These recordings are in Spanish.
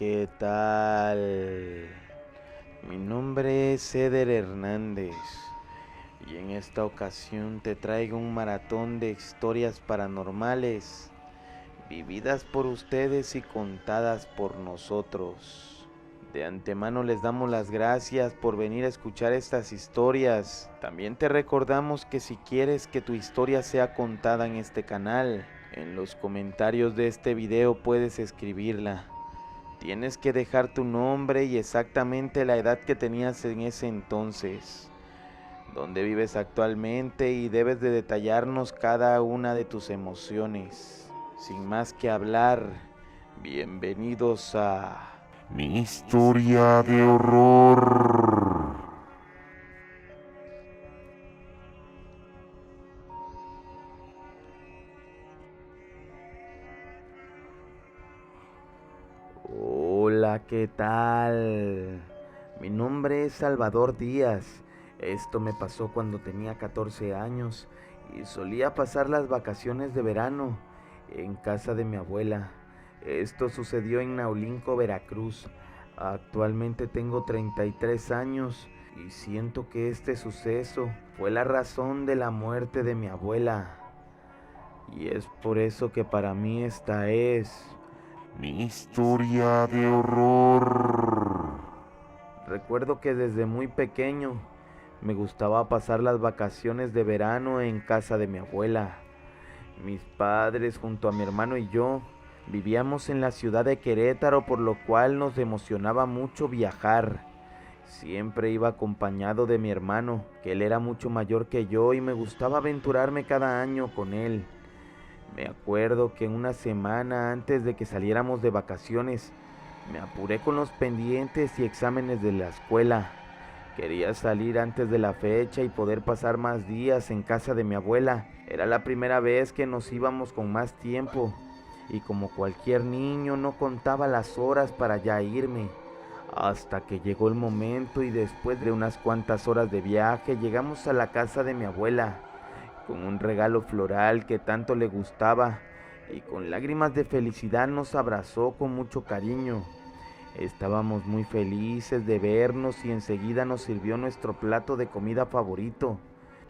¿Qué tal? Mi nombre es Eder Hernández y en esta ocasión te traigo un maratón de historias paranormales vividas por ustedes y contadas por nosotros. De antemano les damos las gracias por venir a escuchar estas historias. También te recordamos que si quieres que tu historia sea contada en este canal, en los comentarios de este video puedes escribirla. Tienes que dejar tu nombre y exactamente la edad que tenías en ese entonces, dónde vives actualmente y debes de detallarnos cada una de tus emociones. Sin más que hablar, bienvenidos a Mi historia de horror. Hola, ¿qué tal? Mi nombre es Salvador Díaz. Esto me pasó cuando tenía 14 años y solía pasar las vacaciones de verano en casa de mi abuela. Esto sucedió en Naulinco, Veracruz. Actualmente tengo 33 años y siento que este suceso fue la razón de la muerte de mi abuela. Y es por eso que para mí esta es Mi historia de horror. Recuerdo que desde muy pequeño me gustaba pasar las vacaciones de verano en casa de mi abuela. Mis padres junto a mi hermano y yo vivíamos en la ciudad de Querétaro, por lo cual nos emocionaba mucho viajar. Siempre iba acompañado de mi hermano, que él era mucho mayor que yo y me gustaba aventurarme cada año con él. Me acuerdo que una semana antes de que saliéramos de vacaciones, me apuré con los pendientes y exámenes de la escuela. Quería salir antes de la fecha y poder pasar más días en casa de mi abuela. Era la primera vez que nos íbamos con más tiempo y como cualquier niño no contaba las horas para ya irme. Hasta que llegó el momento y después de unas cuantas horas de viaje llegamos a la casa de mi abuela con un regalo floral que tanto le gustaba y con lágrimas de felicidad nos abrazó con mucho cariño. Estábamos muy felices de vernos y enseguida nos sirvió nuestro plato de comida favorito,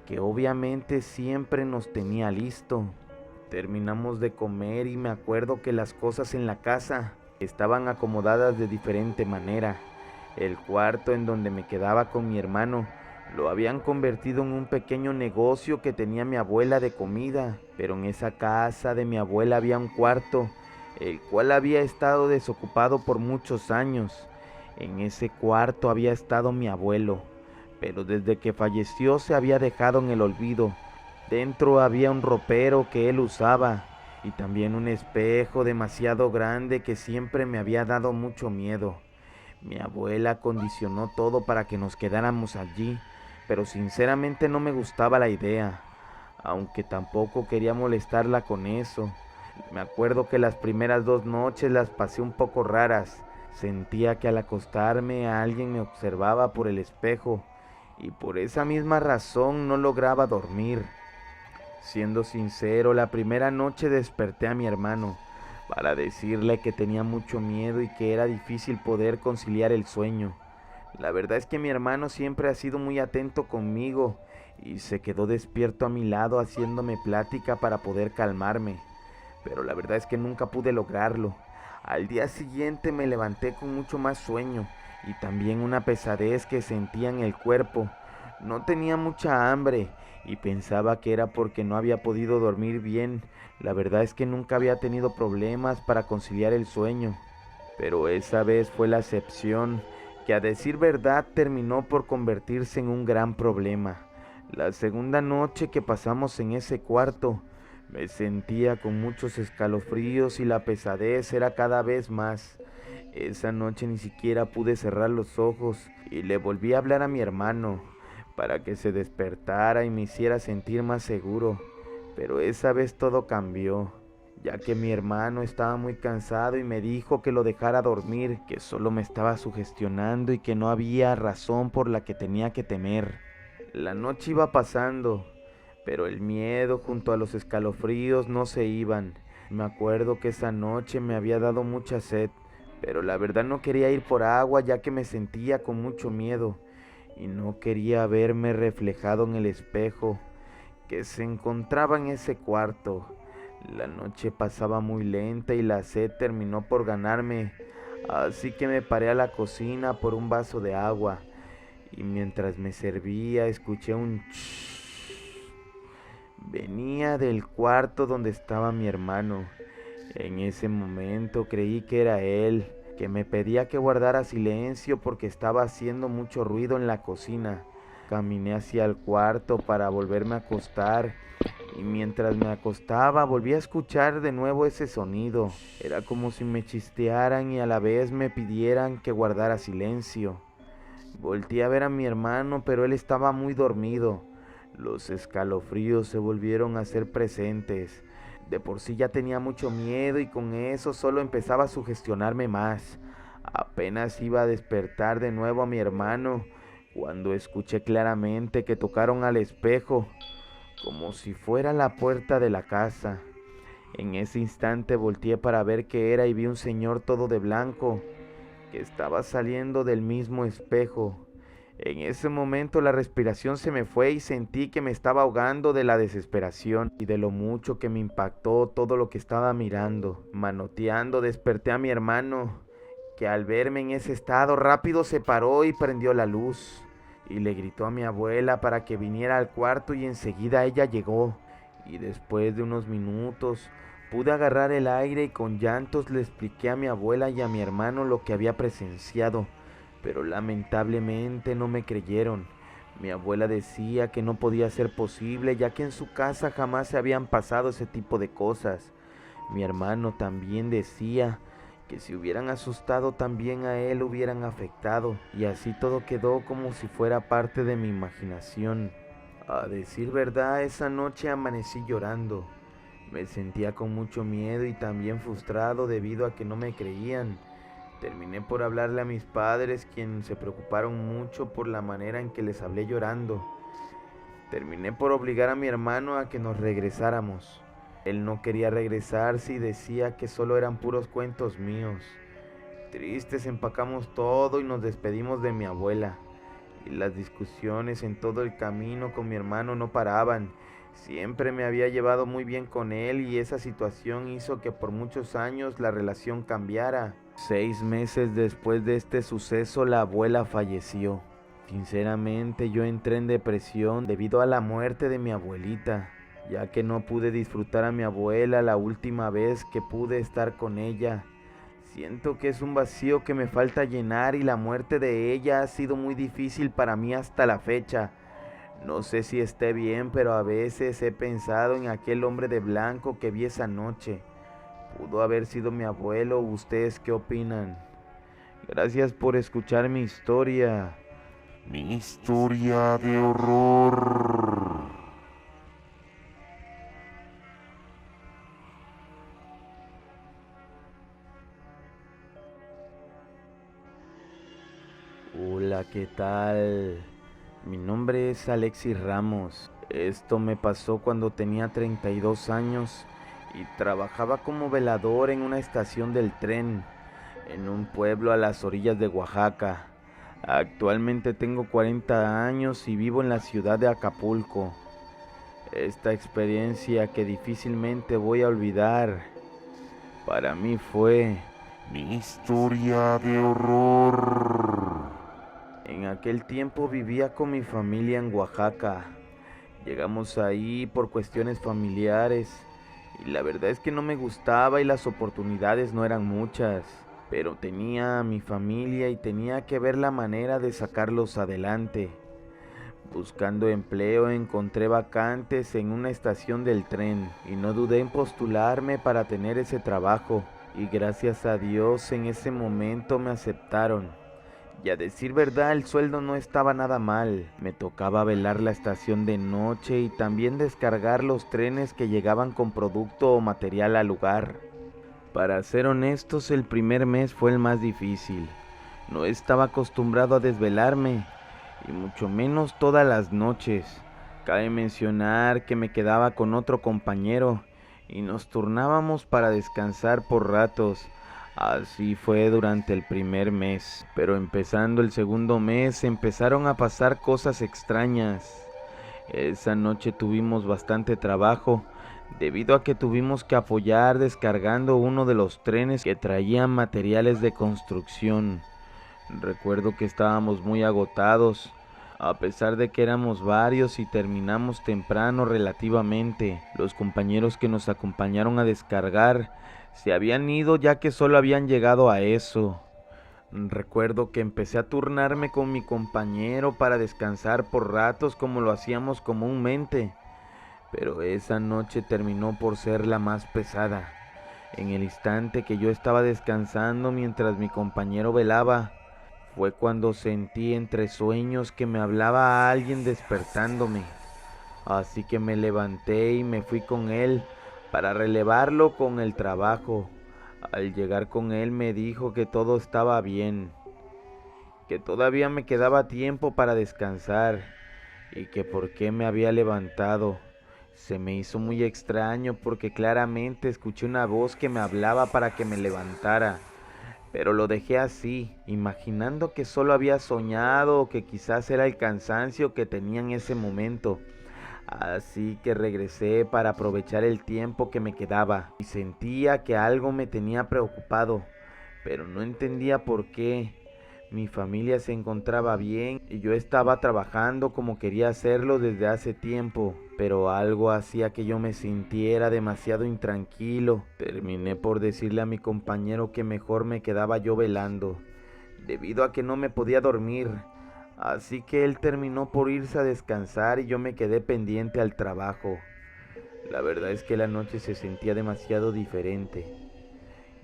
que obviamente siempre nos tenía listo. Terminamos de comer y me acuerdo que las cosas en la casa estaban acomodadas de diferente manera. El cuarto en donde me quedaba con mi hermano lo habían convertido en un pequeño negocio que tenía mi abuela de comida, pero en esa casa de mi abuela había un cuarto, el cual había estado desocupado por muchos años. En ese cuarto había estado mi abuelo, pero desde que falleció se había dejado en el olvido. Dentro había un ropero que él usaba y también un espejo demasiado grande que siempre me había dado mucho miedo. Mi abuela acondicionó todo para que nos quedáramos allí, pero sinceramente no me gustaba la idea, aunque tampoco quería molestarla con eso. Me acuerdo que las primeras 2 noches las pasé un poco raras. Sentía que al acostarme alguien me observaba por el espejo y por esa misma razón no lograba dormir. Siendo sincero, la primera noche desperté a mi hermano para decirle que tenía mucho miedo y que era difícil poder conciliar el sueño. La verdad es que mi hermano siempre ha sido muy atento conmigo y se quedó despierto a mi lado haciéndome plática para poder calmarme, pero la verdad es que nunca pude lograrlo. Al día siguiente me levanté con mucho más sueño y también una pesadez que sentía en el cuerpo. No tenía mucha hambre y pensaba que era porque no había podido dormir bien. La verdad es que nunca había tenido problemas para conciliar el sueño, pero esa vez fue la excepción, que a decir verdad terminó por convertirse en un gran problema. La segunda noche que pasamos en ese cuarto, me sentía con muchos escalofríos y la pesadez era cada vez más. Esa noche ni siquiera pude cerrar los ojos y le volví a hablar a mi hermano para que se despertara y me hiciera sentir más seguro. Pero esa vez todo cambió, ya que mi hermano estaba muy cansado y me dijo que lo dejara dormir, que solo me estaba sugestionando y que no había razón por la que tenía que temer. La noche iba pasando, pero el miedo junto a los escalofríos no se iban. Me acuerdo que esa noche me había dado mucha sed, pero la verdad no quería ir por agua ya que me sentía con mucho miedo y no quería verme reflejado en el espejo que se encontraba en ese cuarto. La noche pasaba muy lenta y la sed terminó por ganarme, así que me paré a la cocina por un vaso de agua y mientras me servía escuché un shhh. Venía del cuarto donde estaba mi hermano. En ese momento creí que era él, que me pedía que guardara silencio porque estaba haciendo mucho ruido en la cocina. Caminé hacia el cuarto para volverme a acostar y mientras me acostaba volví a escuchar de nuevo ese sonido. Era como si me chistearan y a la vez me pidieran que guardara silencio. Volteé a ver a mi hermano, pero él estaba muy dormido. Los escalofríos se volvieron a hacer presentes. De por sí ya tenía mucho miedo y con eso solo empezaba a sugestionarme más. Apenas iba a despertar de nuevo a mi hermano cuando escuché claramente que tocaron al espejo, como si fuera la puerta de la casa. En ese instante volteé para ver qué era y vi un señor todo de blanco que estaba saliendo del mismo espejo. En ese momento la respiración se me fue y sentí que me estaba ahogando de la desesperación y de lo mucho que me impactó todo lo que estaba mirando. Manoteando desperté a mi hermano, que al verme en ese estado rápido se paró y prendió la luz. Y le gritó a mi abuela para que viniera al cuarto y enseguida ella llegó. Y después de unos minutos pude agarrar el aire y con llantos le expliqué a mi abuela y a mi hermano lo que había presenciado, pero lamentablemente no me creyeron. Mi abuela decía que no podía ser posible ya que en su casa jamás se habían pasado ese tipo de cosas. Mi hermano también decía que si hubieran asustado también a él hubieran afectado y así todo quedó como si fuera parte de mi imaginación. A decir verdad, esa noche amanecí llorando. Me sentía con mucho miedo y también frustrado debido a que no me creían. Terminé por hablarle a mis padres, quienes se preocuparon mucho por la manera en que les hablé llorando. Terminé por obligar a mi hermano a que nos regresáramos. Él no quería regresarse y decía que solo eran puros cuentos míos. Tristes empacamos todo y nos despedimos de mi abuela. Y las discusiones en todo el camino con mi hermano no paraban. Siempre me había llevado muy bien con él y esa situación hizo que por muchos años la relación cambiara. 6 meses después de este suceso, la abuela falleció. Sinceramente, yo entré en depresión debido a la muerte de mi abuelita, ya que no pude disfrutar a mi abuela la última vez que pude estar con ella. Siento que es un vacío que me falta llenar y la muerte de ella ha sido muy difícil para mí hasta la fecha. No sé si esté bien, pero a veces he pensado en aquel hombre de blanco que vi esa noche. Pudo haber sido mi abuelo. ¿Ustedes qué opinan? Gracias por escuchar mi historia. Mi historia de horror. Hola, ¿qué tal? Mi nombre es Alexis Ramos. Esto me pasó cuando tenía 32 años y trabajaba como velador en una estación del tren, en un pueblo a las orillas de Oaxaca. Actualmente tengo 40 años y vivo en la ciudad de Acapulco. Esta experiencia que difícilmente voy a olvidar, para mí fue... Mi historia de horror. En aquel tiempo vivía con mi familia en Oaxaca. Llegamos ahí por cuestiones familiares y la verdad es que no me gustaba y las oportunidades no eran muchas, pero tenía a mi familia y tenía que ver la manera de sacarlos adelante. Buscando empleo encontré vacantes en una estación del tren y no dudé en postularme para tener ese trabajo y gracias a Dios en ese momento me aceptaron. Y a decir verdad, el sueldo no estaba nada mal. Me tocaba velar la estación de noche y también descargar los trenes que llegaban con producto o material al lugar. Para ser honestos, el primer mes fue el más difícil. No estaba acostumbrado a desvelarme, y mucho menos todas las noches. Cabe mencionar que me quedaba con otro compañero y nos turnábamos para descansar por ratos. Así fue durante el primer mes, pero empezando el segundo mes empezaron a pasar cosas extrañas. Esa noche tuvimos bastante trabajo, debido a que tuvimos que apoyar descargando uno de los trenes que traían materiales de construcción. Recuerdo que estábamos muy agotados, a pesar de que éramos varios y terminamos temprano relativamente. Los compañeros que nos acompañaron a descargar se habían ido ya que solo habían llegado a eso. Recuerdo que empecé a turnarme con mi compañero para descansar por ratos como lo hacíamos comúnmente, pero esa noche terminó por ser la más pesada. En el instante que yo estaba descansando mientras mi compañero velaba, fue cuando sentí entre sueños que me hablaba alguien despertándome. Así que me levanté y me fui con él para relevarlo con el trabajo. Al llegar con él me dijo que todo estaba bien, que todavía me quedaba tiempo para descansar y que por qué me había levantado. Se me hizo muy extraño porque claramente escuché una voz que me hablaba para que me levantara, pero lo dejé así, imaginando que solo había soñado o que quizás era el cansancio que tenía en ese momento. Así que regresé para aprovechar el tiempo que me quedaba y sentía que algo me tenía preocupado, pero no entendía por qué. Mi familia se encontraba bien y yo estaba trabajando como quería hacerlo desde hace tiempo, pero algo hacía que yo me sintiera demasiado intranquilo. Terminé por decirle a mi compañero que mejor me quedaba yo velando, debido a que no me podía dormir. Así que él terminó por irse a descansar y yo me quedé pendiente al trabajo. La verdad es que la noche se sentía demasiado diferente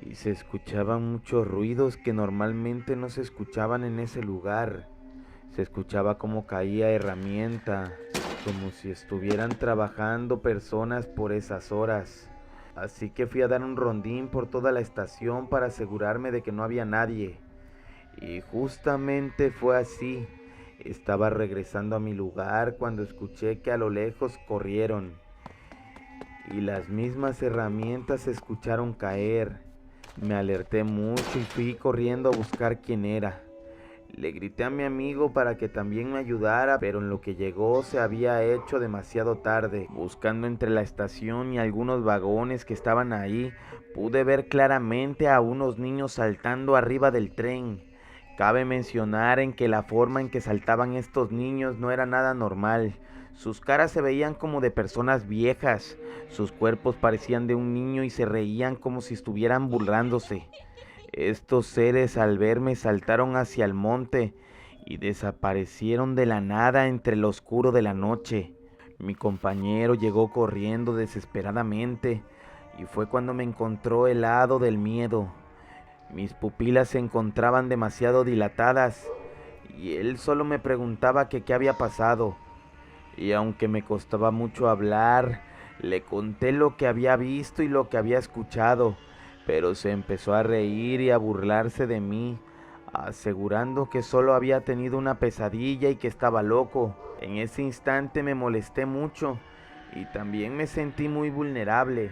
y se escuchaban muchos ruidos que normalmente no se escuchaban en ese lugar. Se escuchaba como caía herramienta, como si estuvieran trabajando personas por esas horas. Así que fui a dar un rondín por toda la estación para asegurarme de que no había nadie. Y justamente fue así. Estaba regresando a mi lugar cuando escuché que a lo lejos corrieron y las mismas herramientas se escucharon caer. Me alerté mucho y fui corriendo a buscar quién era. Le grité a mi amigo para que también me ayudara, pero en lo que llegó se había hecho demasiado tarde. Buscando entre la estación y algunos vagones que estaban ahí, pude ver claramente a unos niños saltando arriba del tren. Cabe mencionar en que la forma en que saltaban estos niños no era nada normal. Sus caras se veían como de personas viejas, sus cuerpos parecían de un niño y se reían como si estuvieran burlándose. Estos seres al verme saltaron hacia el monte y desaparecieron de la nada entre lo oscuro de la noche. Mi compañero llegó corriendo desesperadamente y fue cuando me encontró helado del miedo. Mis pupilas se encontraban demasiado dilatadas y él solo me preguntaba que qué había pasado. Y aunque me costaba mucho hablar, le conté lo que había visto y lo que había escuchado, pero se empezó a reír y a burlarse de mí, asegurando que solo había tenido una pesadilla y que estaba loco. En ese instante me molesté mucho y también me sentí muy vulnerable.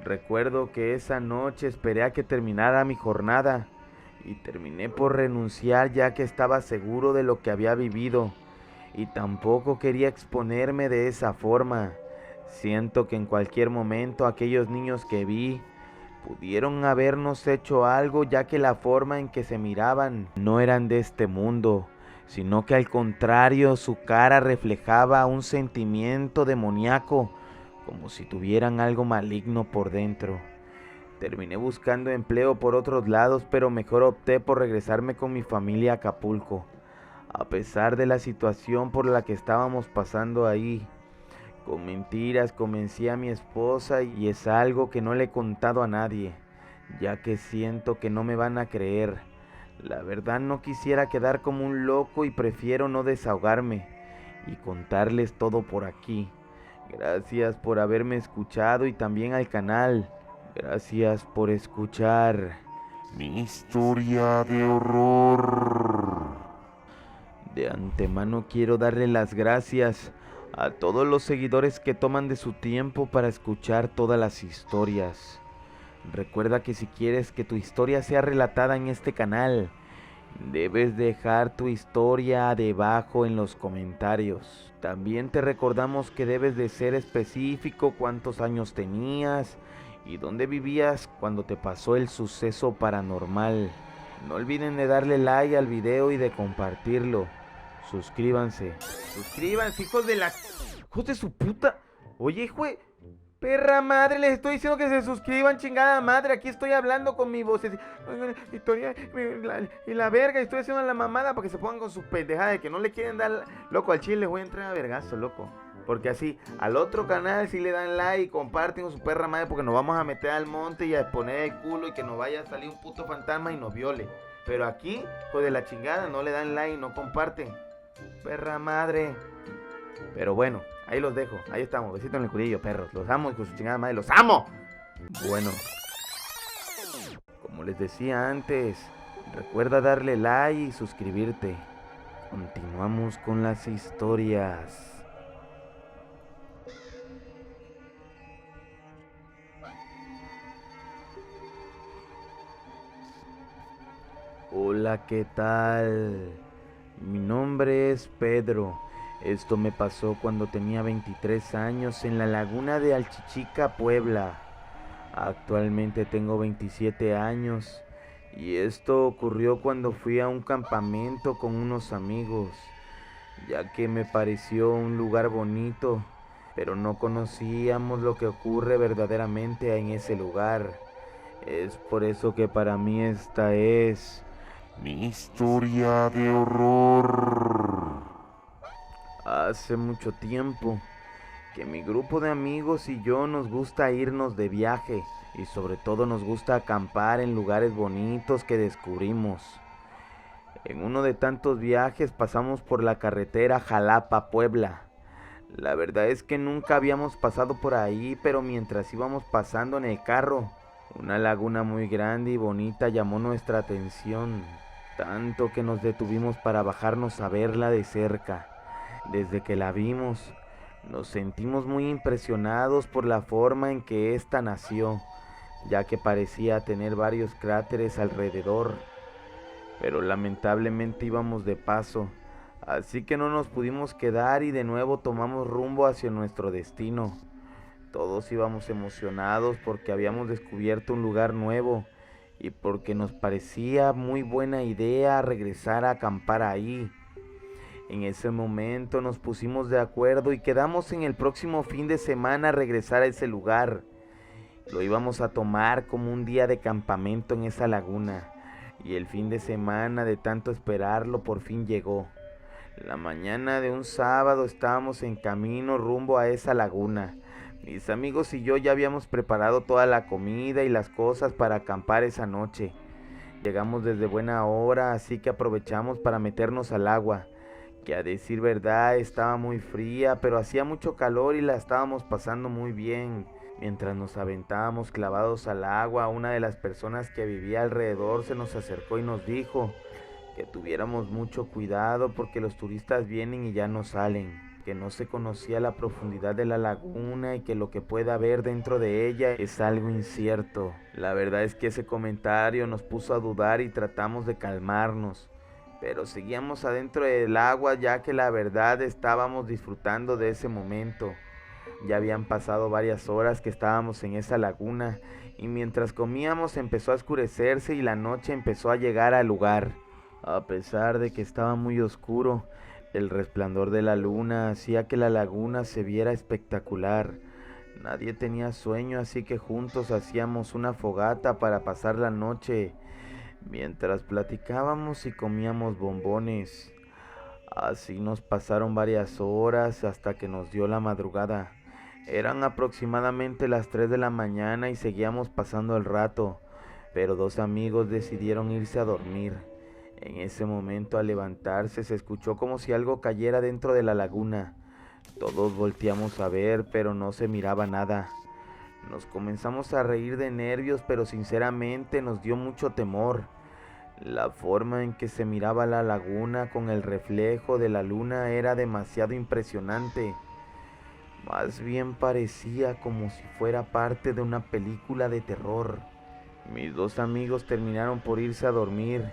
Recuerdo que esa noche esperé a que terminara mi jornada y terminé por renunciar ya que estaba seguro de lo que había vivido y tampoco quería exponerme de esa forma. Siento que en cualquier momento aquellos niños que vi pudieron habernos hecho algo ya que la forma en que se miraban no eran de este mundo, sino que al contrario su cara reflejaba un sentimiento demoníaco, como si tuvieran algo maligno por dentro. Terminé buscando empleo por otros lados, pero mejor opté por regresarme con mi familia a Acapulco, a pesar de la situación por la que estábamos pasando ahí. Con mentiras convencí a mi esposa y es algo que no le he contado a nadie, ya que siento que no me van a creer. La verdad no quisiera quedar como un loco y prefiero no desahogarme y contarles todo por aquí. Gracias por haberme escuchado y también al canal. Gracias por escuchar. Mi historia de horror. De antemano quiero darle las gracias a todos los seguidores que toman de su tiempo para escuchar todas las historias. Recuerda que si quieres que tu historia sea relatada en este canal, debes dejar tu historia debajo en los comentarios. También te recordamos que debes de ser específico cuántos años tenías y dónde vivías cuando te pasó el suceso paranormal. No olviden de darle like al video y de compartirlo. Suscríbanse. Suscríbanse, hijos de la... ¡Hijos de su puta! Oye, hijo de... Perra madre, les estoy diciendo que se suscriban, chingada madre. Aquí estoy hablando con mi voz. Historia y la verga. Estoy haciendo la mamada para que se pongan con su pendejada de que no le quieren dar. Loco, al chile les voy a entrar a vergazo, loco. Porque así, al otro canal sí le dan like y comparten con su perra madre. Porque nos vamos a meter al monte y a poner el culo y que nos vaya a salir un puto fantasma y nos viole. Pero aquí, pues de la chingada, no le dan like y no comparten. Perra madre. Pero bueno, ahí los dejo. Ahí estamos. Besito en el culillo, perros. Los amo y con su chingada madre. ¡Los amo! Bueno, como les decía antes, recuerda darle like y suscribirte. Continuamos con las historias. Hola, ¿qué tal? Mi nombre es Pedro. Esto me pasó cuando tenía 23 años en la laguna de Alchichica, Puebla. Actualmente tengo 27 años y esto ocurrió cuando fui a un campamento con unos amigos, ya que me pareció un lugar bonito, pero no conocíamos lo que ocurre verdaderamente en ese lugar. Es por eso que para mí esta es Mi historia de horror. hace mucho tiempo que mi grupo de amigos y yo nos gusta irnos de viaje y sobre todo nos gusta acampar en lugares bonitos que descubrimos. En uno de tantos viajes pasamos por la carretera Jalapa-Puebla. La verdad es que nunca habíamos pasado por ahí, pero mientras íbamos pasando en el carro, una laguna muy grande y bonita llamó nuestra atención, tanto que nos detuvimos para bajarnos a verla de cerca. Desde que la vimos, nos sentimos muy impresionados por la forma en que ésta nació, ya que parecía tener varios cráteres alrededor, pero lamentablemente íbamos de paso, así que no nos pudimos quedar y de nuevo tomamos rumbo hacia nuestro destino. Todos íbamos emocionados porque habíamos descubierto un lugar nuevo y porque nos parecía muy buena idea regresar a acampar ahí. En ese momento nos pusimos de acuerdo y quedamos en el próximo fin de semana a regresar a ese lugar. Lo íbamos a tomar como un día de campamento en esa laguna. Y el fin de semana de tanto esperarlo por fin llegó. La mañana de un sábado estábamos en camino rumbo a esa laguna. Mis amigos y yo ya habíamos preparado toda la comida y las cosas para acampar esa noche. Llegamos desde buena hora, así que aprovechamos para meternos al agua, que a decir verdad estaba muy fría, pero hacía mucho calor y la estábamos pasando muy bien. Mientras nos aventábamos clavados al agua, una de las personas que vivía alrededor se nos acercó y nos dijo que tuviéramos mucho cuidado porque los turistas vienen y ya no salen, que no se conocía la profundidad de la laguna y que lo que pueda haber dentro de ella es algo incierto. La verdad es que ese comentario nos puso a dudar y tratamos de calmarnos, pero seguíamos adentro del agua ya que la verdad estábamos disfrutando de ese momento. Ya habían pasado varias horas que estábamos en esa laguna y mientras comíamos empezó a oscurecerse y la noche empezó a llegar al lugar. A pesar de que estaba muy oscuro, el resplandor de la luna hacía que la laguna se viera espectacular. Nadie tenía sueño, así que juntos hacíamos una fogata para pasar la noche mientras platicábamos y comíamos bombones. Así nos pasaron varias horas hasta que nos dio la madrugada. Eran aproximadamente las 3 de la mañana y seguíamos pasando el rato, pero dos amigos decidieron irse a dormir. En ese momento, al levantarse, se escuchó como si algo cayera dentro de la laguna. Todos volteamos a ver, pero no se miraba nada. Nos comenzamos a reír de nervios, pero sinceramente nos dio mucho temor. La forma en que se miraba la laguna con el reflejo de la luna era demasiado impresionante. Más bien parecía como si fuera parte de una película de terror. Mis dos amigos terminaron por irse a dormir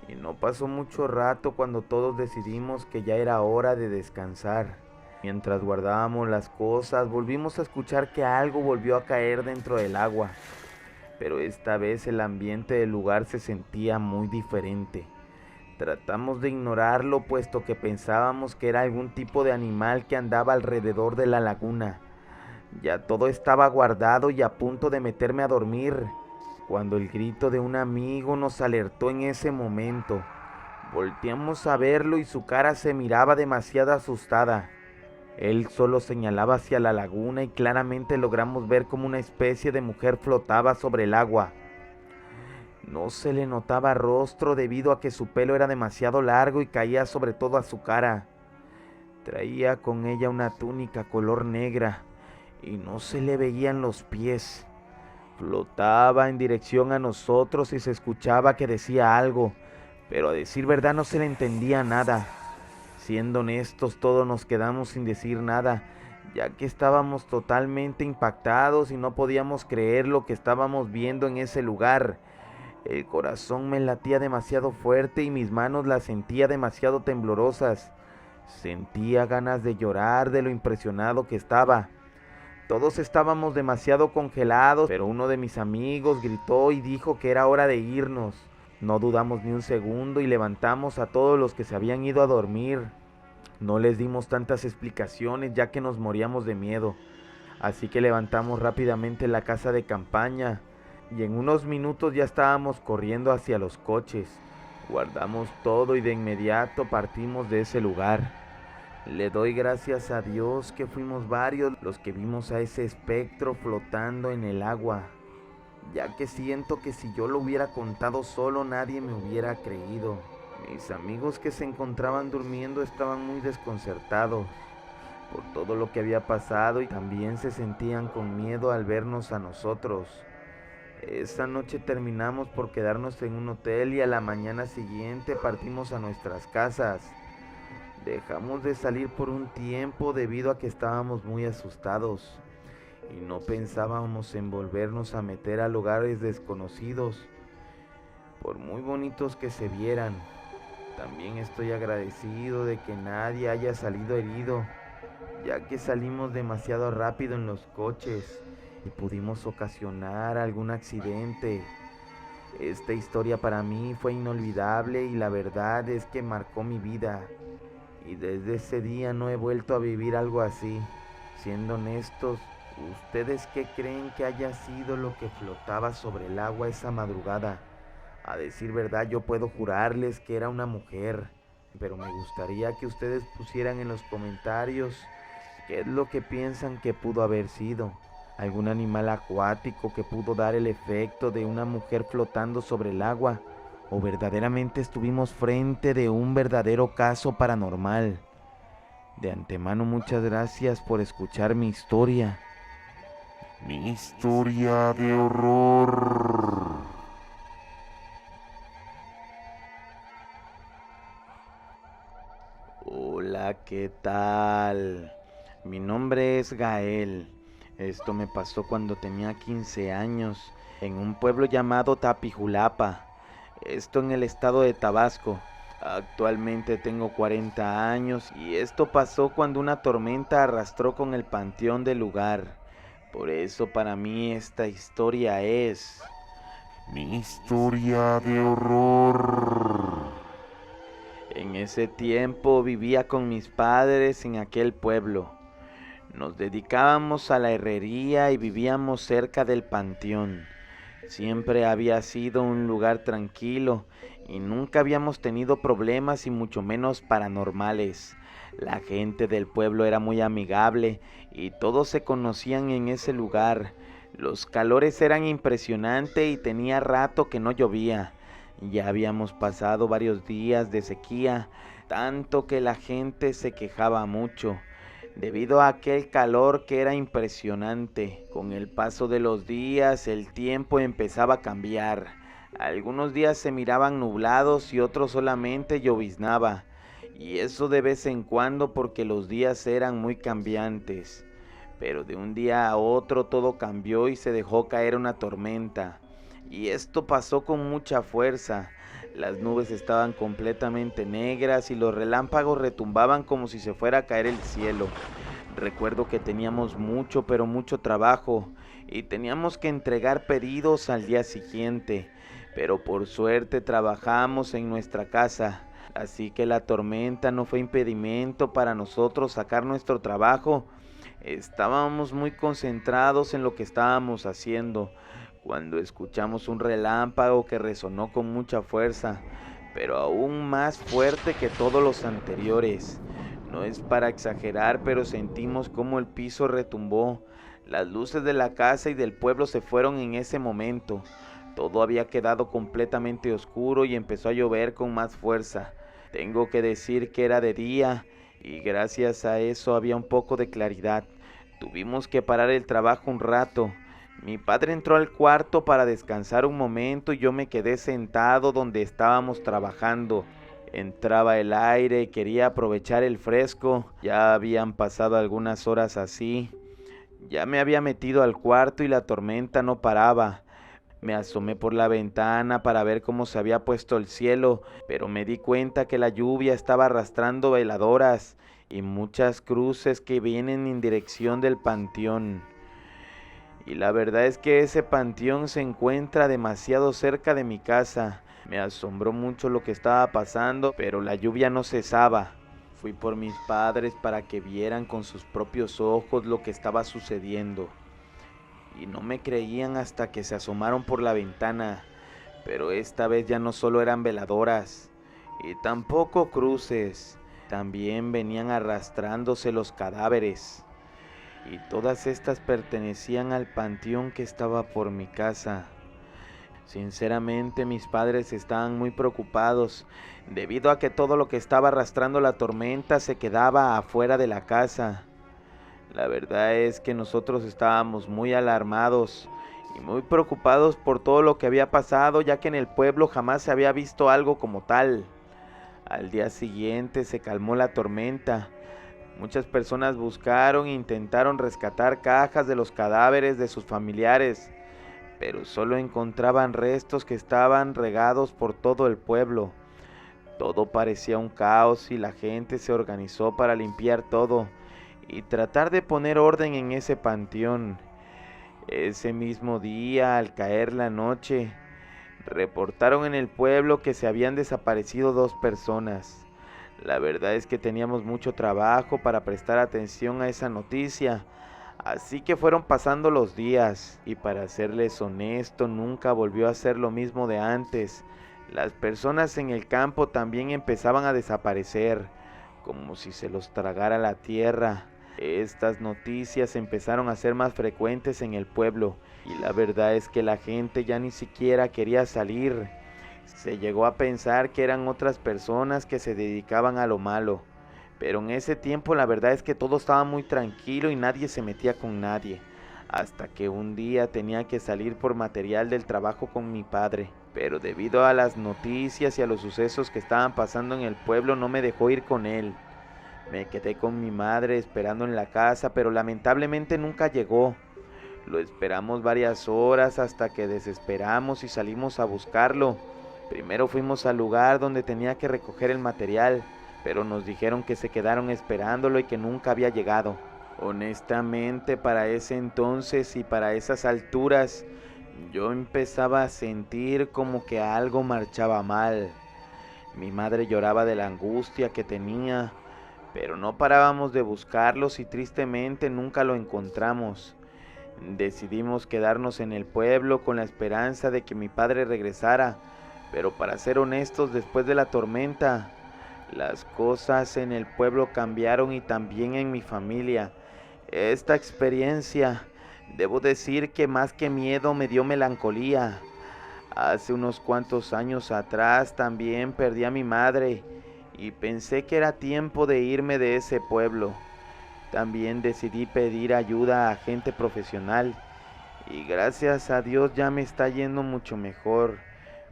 y no pasó mucho rato cuando todos decidimos que ya era hora de descansar. Mientras guardábamos las cosas, volvimos a escuchar que algo volvió a caer dentro del agua, pero esta vez el ambiente del lugar se sentía muy diferente. Tratamos de ignorarlo puesto que pensábamos que era algún tipo de animal que andaba alrededor de la laguna. Ya todo estaba guardado y a punto de meterme a dormir, cuando el grito de un amigo nos alertó en ese momento. Volteamos a verlo y su cara se miraba demasiado asustada. Él solo señalaba hacia la laguna y claramente logramos ver como una especie de mujer flotaba sobre el agua. No se le notaba rostro debido a que su pelo era demasiado largo y caía sobre todo a su cara. Traía con ella una túnica color negra y no se le veían los pies. Flotaba en dirección a nosotros y se escuchaba que decía algo, pero a decir verdad no se le entendía nada. Siendo honestos, todos nos quedamos sin decir nada, ya que estábamos totalmente impactados y no podíamos creer lo que estábamos viendo en ese lugar. El corazón me latía demasiado fuerte y mis manos las sentía demasiado temblorosas. Sentía ganas de llorar de lo impresionado que estaba. Todos estábamos demasiado congelados, pero uno de mis amigos gritó y dijo que era hora de irnos. No dudamos ni un segundo y levantamos a todos los que se habían ido a dormir. No les dimos tantas explicaciones ya que nos moríamos de miedo. Así que levantamos rápidamente la casa de campaña y en unos minutos ya estábamos corriendo hacia los coches. Guardamos todo y de inmediato partimos de ese lugar. Le doy gracias a Dios que fuimos varios los que vimos a ese espectro flotando en el agua, ya que siento que si yo lo hubiera contado solo nadie me hubiera creído. Mis amigos que se encontraban durmiendo estaban muy desconcertados por todo lo que había pasado y también se sentían con miedo al vernos a nosotros. Esa noche terminamos por quedarnos en un hotel y a la mañana siguiente partimos a nuestras casas. Dejamos de salir por un tiempo debido a que estábamos muy asustados y no pensábamos en volvernos a meter a lugares desconocidos, por muy bonitos que se vieran. También estoy agradecido de que nadie haya salido herido, ya que salimos demasiado rápido en los coches y pudimos ocasionar algún accidente. Esta historia para mí fue inolvidable y la verdad es que marcó mi vida. Y desde ese día no he vuelto a vivir algo así. Siendo honestos, ¿ustedes qué creen que haya sido lo que flotaba sobre el agua esa madrugada? A decir verdad, yo puedo jurarles que era una mujer, pero me gustaría que ustedes pusieran en los comentarios qué es lo que piensan que pudo haber sido. ¿Algún animal acuático que pudo dar el efecto de una mujer flotando sobre el agua? ¿O verdaderamente estuvimos frente de un verdadero caso paranormal? De antemano, muchas gracias por escuchar mi historia. Mi historia de horror. Hola, ¿qué tal? Mi nombre es Gael. Esto me pasó cuando tenía 15 años en un pueblo llamado Tapijulapa. Esto en el estado de Tabasco. Actualmente tengo 40 años y esto pasó cuando una tormenta arrastró con el panteón del lugar. Por eso para mí esta historia es Mi historia de horror. En ese tiempo vivía con mis padres en aquel pueblo. Nos dedicábamos a la herrería y vivíamos cerca del panteón. Siempre había sido un lugar tranquilo y nunca habíamos tenido problemas y mucho menos paranormales. La gente del pueblo era muy amigable y todos se conocían en ese lugar. Los calores eran impresionantes y tenía rato que no llovía. Ya habíamos pasado varios días de sequía, tanto que la gente se quejaba mucho debido a aquel calor que era impresionante. Con el paso de los días, el tiempo empezaba a cambiar. Algunos días se miraban nublados y otros solamente lloviznaba, y eso de vez en cuando porque los días eran muy cambiantes. Pero de un día a otro todo cambió y se dejó caer una tormenta. y esto pasó con mucha fuerza. Las nubes estaban completamente negras y los relámpagos retumbaban como si se fuera a caer el cielo. Recuerdo que teníamos mucho, pero mucho trabajo y teníamos que entregar pedidos al día siguiente, pero por suerte trabajamos en nuestra casa, así que la tormenta no fue impedimento para nosotros sacar nuestro trabajo. Estábamos muy concentrados en lo que estábamos haciendo cuando escuchamos un relámpago que resonó con mucha fuerza, pero aún más fuerte que todos los anteriores. No es para exagerar, pero sentimos como el piso retumbó. Las luces de la casa y del pueblo se fueron en ese momento. Todo había quedado completamente oscuro y empezó a llover con más fuerza. Tengo que decir que era de día y gracias a eso había un poco de claridad. Tuvimos que parar el trabajo un rato. Mi padre entró al cuarto para descansar un momento y yo me quedé sentado donde estábamos trabajando. Entraba el aire y quería aprovechar el fresco. Ya habían pasado algunas horas así. Ya me había metido al cuarto y la tormenta no paraba. Me asomé por la ventana para ver cómo se había puesto el cielo, pero me di cuenta que la lluvia estaba arrastrando veladoras y muchas cruces que vienen en dirección del panteón. Y la verdad es que ese panteón se encuentra demasiado cerca de mi casa. Me asombró mucho lo que estaba pasando, pero la lluvia no cesaba. Fui por mis padres para que vieran con sus propios ojos lo que estaba sucediendo. Y no me creían hasta que se asomaron por la ventana. Pero esta vez ya no solo eran veladoras, y tampoco cruces. También venían arrastrándose los cadáveres. Y todas estas pertenecían al panteón que estaba por mi casa. Sinceramente, mis padres estaban muy preocupados debido a que todo lo que estaba arrastrando la tormenta se quedaba afuera de la casa. La verdad es que nosotros estábamos muy alarmados y muy preocupados por todo lo que había pasado, ya que en el pueblo jamás se había visto algo como tal. Al día siguiente se calmó la tormenta. Muchas personas buscaron e intentaron rescatar cajas de los cadáveres de sus familiares, pero solo encontraban restos que estaban regados por todo el pueblo. Todo parecía un caos y la gente se organizó para limpiar todo y tratar de poner orden en ese panteón. Ese mismo día, al caer la noche, reportaron en el pueblo que se habían desaparecido 2 personas. La verdad es que teníamos mucho trabajo para prestar atención a esa noticia, así que fueron pasando los días y para serles honesto nunca volvió a ser lo mismo de antes. Las personas en el campo también empezaban a desaparecer, como si se los tragara la tierra. Estas noticias empezaron a ser más frecuentes en el pueblo y la verdad es que la gente ya ni siquiera quería salir. Se llegó a pensar que eran otras personas que se dedicaban a lo malo, pero en ese tiempo la verdad es que todo estaba muy tranquilo y nadie se metía con nadie, hasta que un día tenía que salir por material del trabajo con mi padre, pero debido a las noticias y a los sucesos que estaban pasando en el pueblo no me dejó ir con él. Me quedé con mi madre esperando en la casa, pero lamentablemente nunca llegó. Lo esperamos varias horas hasta que desesperamos y salimos a buscarlo. Primero fuimos al lugar donde tenía que recoger el material, pero nos dijeron que se quedaron esperándolo y que nunca había llegado. Honestamente, para ese entonces y para esas alturas, yo empezaba a sentir como que algo marchaba mal. Mi madre lloraba de la angustia que tenía, pero no parábamos de buscarlos y tristemente nunca lo encontramos. Decidimos quedarnos en el pueblo con la esperanza de que mi padre regresara, pero para ser honestos, después de la tormenta, las cosas en el pueblo cambiaron y también en mi familia. Esta experiencia, debo decir que más que miedo me dio melancolía. Hace unos cuantos años atrás también perdí a mi madre y pensé que era tiempo de irme de ese pueblo. También decidí pedir ayuda a gente profesional y gracias a Dios ya me está yendo mucho mejor,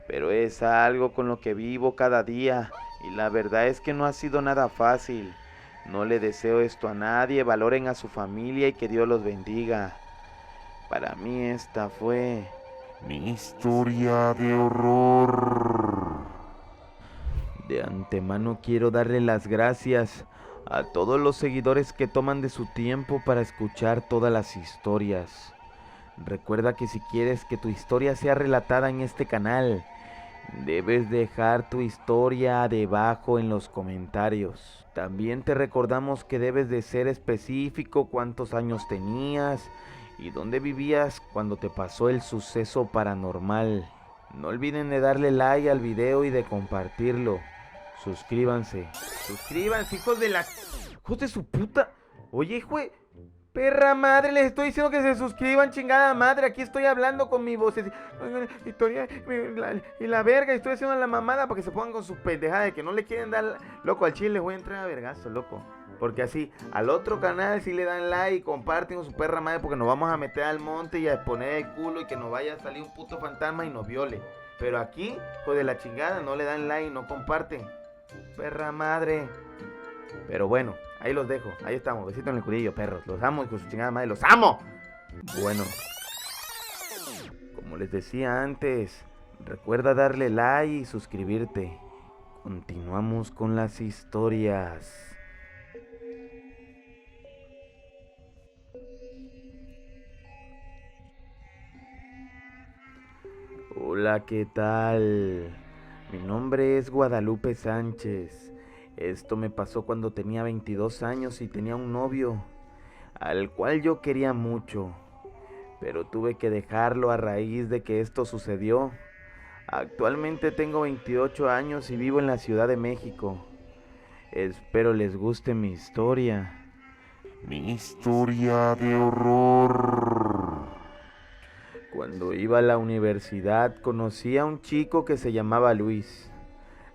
pero es algo con lo que vivo cada día y la verdad es que no ha sido nada fácil. No le deseo esto a nadie, valoren a su familia y que Dios los bendiga. Para mí esta fue Mi historia de horror. De antemano quiero darle las gracias a todos los seguidores que toman de su tiempo para escuchar todas las historias. Recuerda que si quieres que tu historia sea relatada en este canal, debes dejar tu historia debajo en los comentarios. También te recordamos que debes de ser específico cuántos años tenías y dónde vivías cuando te pasó el suceso paranormal. No olviden de darle like al video y de compartirlo. Suscríbanse. Suscríbanse, hijos de la... ¡Hijos de su puta! Oye, hijo de... Perra madre, les estoy diciendo que se suscriban, chingada madre. Aquí estoy hablando con mi voz. Historia y la verga. Estoy haciendo la mamada para que se pongan con su pendejada de que no le quieren dar. Loco, al chile les voy a entrar a vergazo, loco. Porque así, al otro canal sí le dan like y comparten con su perra madre. Porque nos vamos a meter al monte y a exponer el culo y que nos vaya a salir un puto fantasma y nos viole. Pero aquí, pues de la chingada, no le dan like y no comparten. Perra madre. Pero bueno, ahí los dejo. Ahí estamos. Besito en el curillo, perros. Los amo y con su chingada madre. ¡Los amo! Bueno, como les decía antes, recuerda darle like y suscribirte. Continuamos con las historias. Hola, ¿qué tal? Mi nombre es Guadalupe Sánchez. Esto me pasó cuando tenía 22 años y tenía un novio, al cual yo quería mucho, pero tuve que dejarlo a raíz de que esto sucedió. Actualmente tengo 28 años y vivo en la Ciudad de México. Espero les guste mi historia. Mi historia de horror. Cuando iba a la universidad conocí a un chico que se llamaba Luis.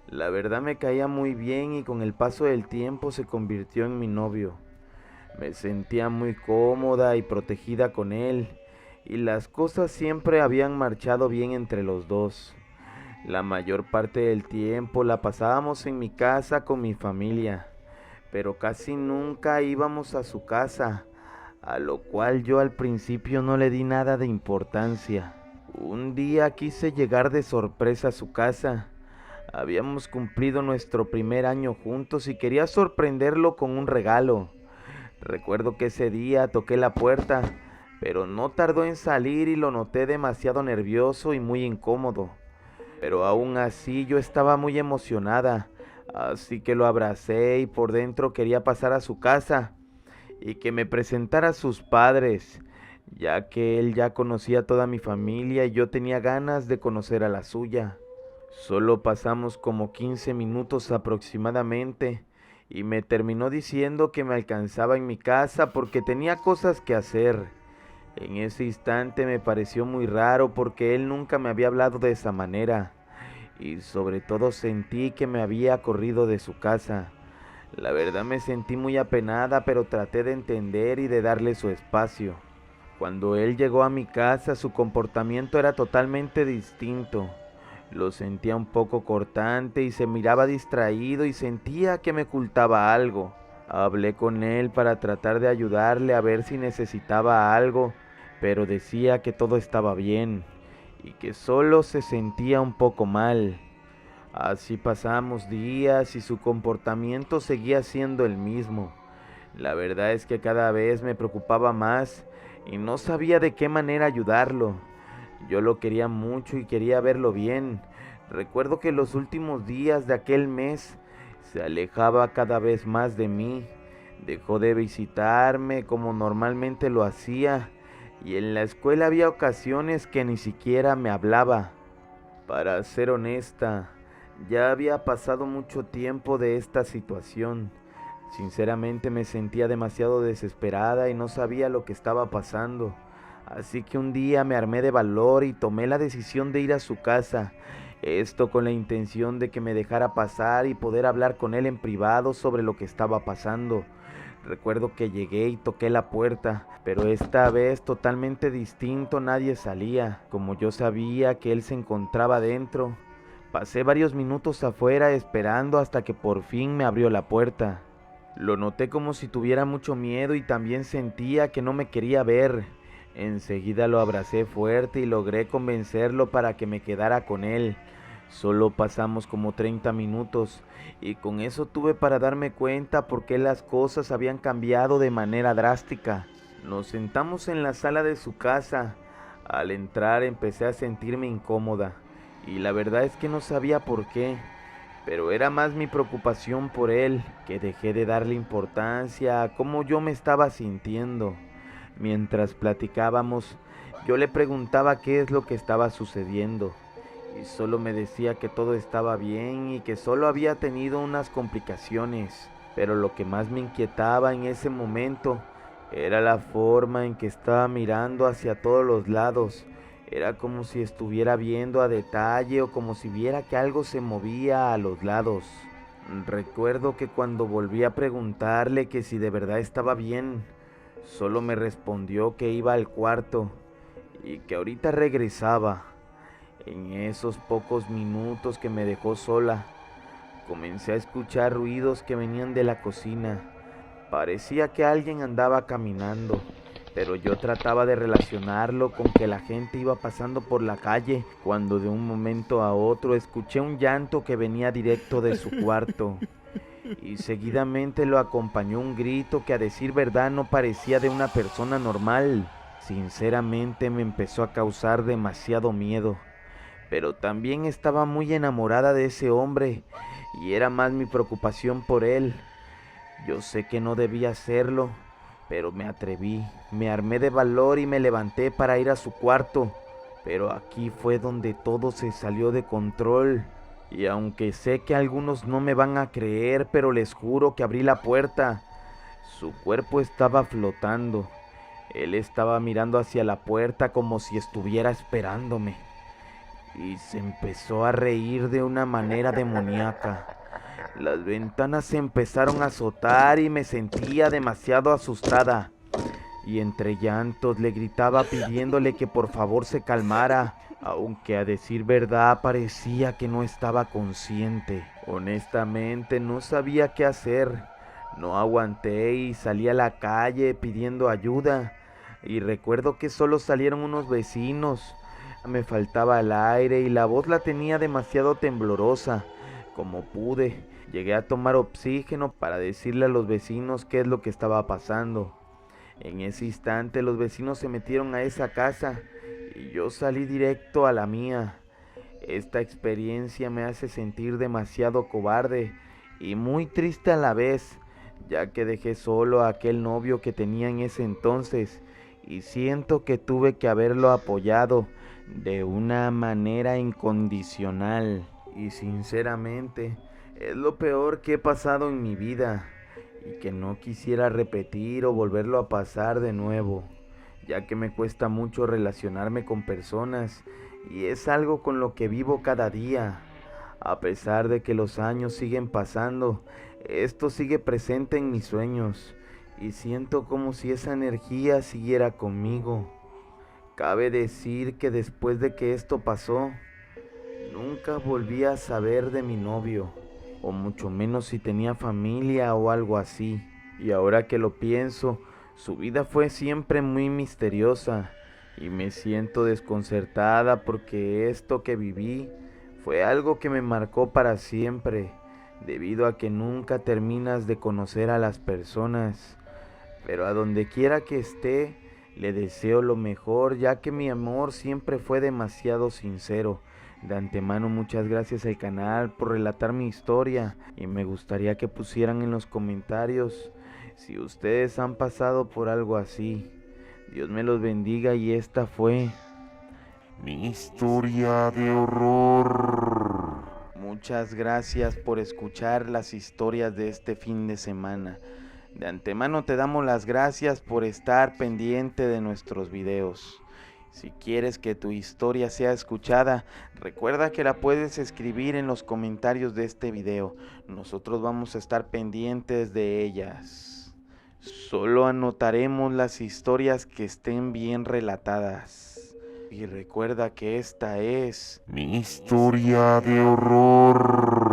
La verdad me caía muy bien y con el paso del tiempo se convirtió en mi novio. Me sentía muy cómoda y protegida con él, y las cosas siempre habían marchado bien entre los dos. La mayor parte del tiempo la pasábamos en mi casa con mi familia, pero casi nunca íbamos a su casa, a lo cual yo al principio no le di nada de importancia. Un día quise llegar de sorpresa a su casa. Habíamos cumplido nuestro primer año juntos y quería sorprenderlo con un regalo. Recuerdo que ese día toqué la puerta, pero no tardó en salir y lo noté demasiado nervioso y muy incómodo. Pero aún así yo estaba muy emocionada, así que lo abracé y por dentro quería pasar a su casa y que me presentara a sus padres, ya que él ya conocía a toda mi familia y yo tenía ganas de conocer a la suya. Solo pasamos como 15 minutos aproximadamente y me terminó diciendo que me alcanzaba en mi casa porque tenía cosas que hacer. En ese instante me pareció muy raro porque él nunca me había hablado de esa manera y sobre todo sentí que me había corrido de su casa. La verdad me sentí muy apenada, pero traté de entender y de darle su espacio. Cuando él llegó a mi casa, su comportamiento era totalmente distinto. Lo sentía un poco cortante y se miraba distraído y sentía que me ocultaba algo. Hablé con él para tratar de ayudarle a ver si necesitaba algo, pero decía que todo estaba bien y que solo se sentía un poco mal. Así pasamos días y su comportamiento seguía siendo el mismo. La verdad es que cada vez me preocupaba más y no sabía de qué manera ayudarlo. Yo lo quería mucho y quería verlo bien. Recuerdo que los últimos días de aquel mes se alejaba cada vez más de mí. Dejó de visitarme como normalmente lo hacía y en la escuela había ocasiones que ni siquiera me hablaba. Para ser honesta, ya había pasado mucho tiempo de esta situación. Sinceramente me sentía demasiado desesperada y no sabía lo que estaba pasando. Así que un día me armé de valor y tomé la decisión de ir a su casa. Esto con la intención de que me dejara pasar y poder hablar con él en privado sobre lo que estaba pasando. Recuerdo que llegué y toqué la puerta, pero esta vez totalmente distinto, nadie salía. Como yo sabía que él se encontraba dentro, pasé varios minutos afuera esperando hasta que por fin me abrió la puerta. Lo noté como si tuviera mucho miedo y también sentía que no me quería ver. Enseguida lo abracé fuerte y logré convencerlo para que me quedara con él. Solo pasamos como 30 minutos y con eso tuve para darme cuenta por qué las cosas habían cambiado de manera drástica. Nos sentamos en la sala de su casa. Al entrar empecé a sentirme incómoda y la verdad es que no sabía por qué, pero era más mi preocupación por él, que dejé de darle importancia a cómo yo me estaba sintiendo. Mientras platicábamos, yo le preguntaba qué es lo que estaba sucediendo y solo me decía que todo estaba bien y que solo había tenido unas complicaciones. Pero lo que más me inquietaba en ese momento era la forma en que estaba mirando hacia todos los lados. Era como si estuviera viendo a detalle o como si viera que algo se movía a los lados. Recuerdo que cuando volví a preguntarle que si de verdad estaba bien, solo me respondió que iba al cuarto y que ahorita regresaba. En esos pocos minutos que me dejó sola, comencé a escuchar ruidos que venían de la cocina. Parecía que alguien andaba caminando, pero yo trataba de relacionarlo con que la gente iba pasando por la calle, cuando de un momento a otro escuché un llanto que venía directo de su cuarto. Y seguidamente lo acompañó un grito que a decir verdad no parecía de una persona normal. Sinceramente me empezó a causar demasiado miedo, pero también estaba muy enamorada de ese hombre y era más mi preocupación por él. Yo sé que no debía hacerlo, pero me atreví, me armé de valor y me levanté para ir a su cuarto. Pero aquí fue donde todo se salió de control. Y aunque sé que algunos no me van a creer, pero les juro que abrí la puerta. Su cuerpo estaba flotando. Él estaba mirando hacia la puerta como si estuviera esperándome. Y se empezó a reír de una manera demoníaca. Las ventanas se empezaron a azotar y me sentía demasiado asustada. Y entre llantos le gritaba pidiéndole que por favor se calmara, aunque a decir verdad parecía que no estaba consciente. Honestamente no sabía qué hacer. No aguanté y salí a la calle pidiendo ayuda. Y recuerdo que solo salieron unos vecinos. Me faltaba el aire y la voz la tenía demasiado temblorosa. Como pude, llegué a tomar oxígeno para decirle a los vecinos qué es lo que estaba pasando. En ese instante los vecinos se metieron a esa casa y yo salí directo a la mía. Esta experiencia me hace sentir demasiado cobarde y muy triste a la vez, ya que dejé solo a aquel novio que tenía en ese entonces y siento que tuve que haberlo apoyado de una manera incondicional. Y sinceramente, es lo peor que he pasado en mi vida y que no quisiera repetir o volverlo a pasar de nuevo, ya que me cuesta mucho relacionarme con personas y es algo con lo que vivo cada día. A pesar de que los años siguen pasando, esto sigue presente en mis sueños y siento como si esa energía siguiera conmigo. Cabe decir que después de que esto pasó, nunca volví a saber de mi novio, o mucho menos si tenía familia o algo así. Y ahora que lo pienso, su vida fue siempre muy misteriosa y me siento desconcertada porque esto que viví fue algo que me marcó para siempre, debido a que nunca terminas de conocer a las personas. Pero a donde quiera que esté, le deseo lo mejor, ya que mi amor siempre fue demasiado sincero. De antemano muchas gracias al canal por relatar mi historia y me gustaría que pusieran en los comentarios si ustedes han pasado por algo así. Dios me los bendiga y esta fue Mi historia de horror. Muchas gracias por escuchar las historias de este fin de semana. De antemano te damos las gracias por estar pendiente de nuestros videos. Si quieres que tu historia sea escuchada, recuerda que la puedes escribir en los comentarios de este video. Nosotros vamos a estar pendientes de ellas. Solo anotaremos las historias que estén bien relatadas. Y recuerda que esta es Mi historia de horror.